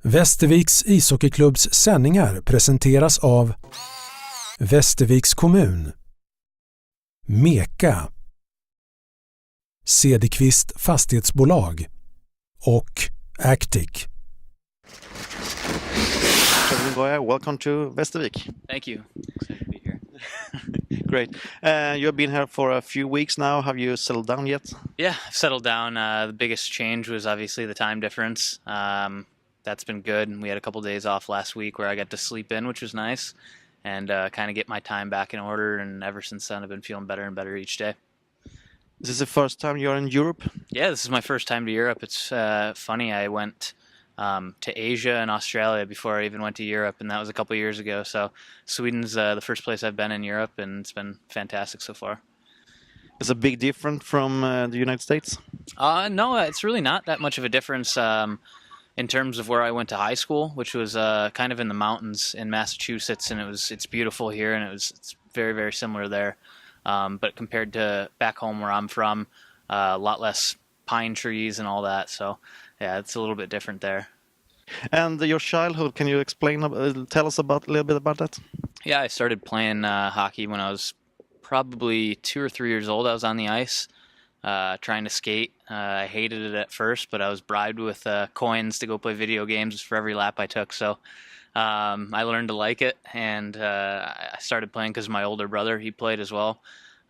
Västerviks ishockeyklubbs sändningar presenteras av Västerviks kommun, Meka, Cederqvist fastighetsbolag och Actic. Trevor Mingoia, welcome to Västervik. Thank you. Excited to be here. Great. You have been here for a few weeks now. Have you settled down yet? Yeah, I've settled down. The biggest change was obviously the time difference. That's been good. We had a couple days off last week where I got to sleep in, which was nice, and kind of get my time back in order. And ever since then, I've been feeling better and better each day. Is this the first time you're in Europe? Yeah, this is my first time to Europe. It's funny. I went to Asia and Australia before I even went to Europe, and that was a couple years ago. So Sweden's the first place I've been in Europe, and it's been fantastic so far. Is it a big difference from the United States? No, it's really not that much of a difference in terms of where I went to high school, which was kind of in the mountains in Massachusetts, and it's beautiful here, and it's very, very similar there. But compared to back home where I'm from, a lot less pine trees and all that. So yeah, it's a little bit different there. And your childhood, can you explain, tell us a little bit about that? Yeah, I started playing hockey when I was probably 2 or 3 years old. I was on the ice trying to skate. I hated it at first, but I was bribed with coins to go play video games for every lap I took. So I learned to like it, and I started playing because my older brother, he played as well.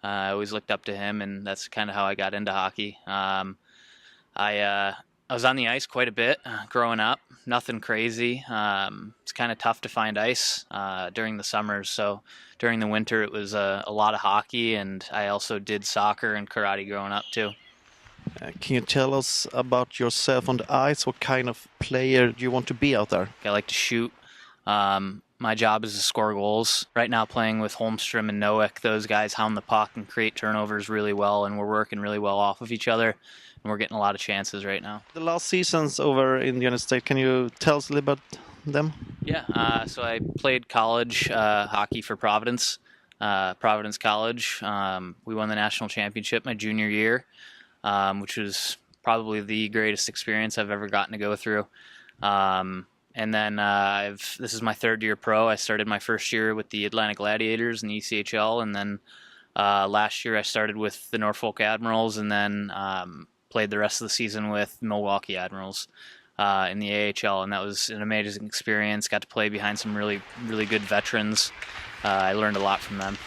I always looked up to him, and that's kind of how I got into hockey. I was on the ice quite a bit growing up. Nothing crazy. It's kind of tough to find ice during the summers, so during the winter it was a lot of hockey, and I also did soccer and karate growing up too. Can you tell us about yourself on the ice? What kind of player do you want to be out there? I like to shoot. My job is to score goals. Right now playing with Holmstrom and Nowick, those guys hound the puck and create turnovers really well, and we're working really well off of each other, and we're getting a lot of chances right now. The last seasons over in the United States, can you tell us a little about them? Yeah, so I played college hockey for Providence College. We won the national championship my junior year, which was probably the greatest experience I've ever gotten to go through. And then this is my third year pro. I started my first year with the Atlantic Gladiators in the ECHL, and then last year I started with the Norfolk Admirals, and then played the rest of the season with Milwaukee Admirals in the AHL, and that was an amazing experience. Got to play behind some really, really good veterans. I learned a lot from them.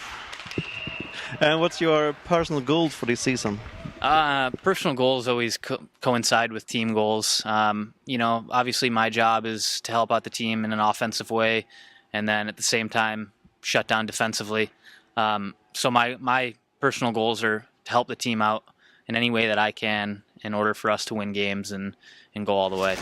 And what's your personal goal for this season? Personal goals always coincide with team goals. Obviously my job is to help out the team in an offensive way, and then at the same time shut down defensively. So my personal goals are to help the team out in any way that I can in order for us to win games and go all the way.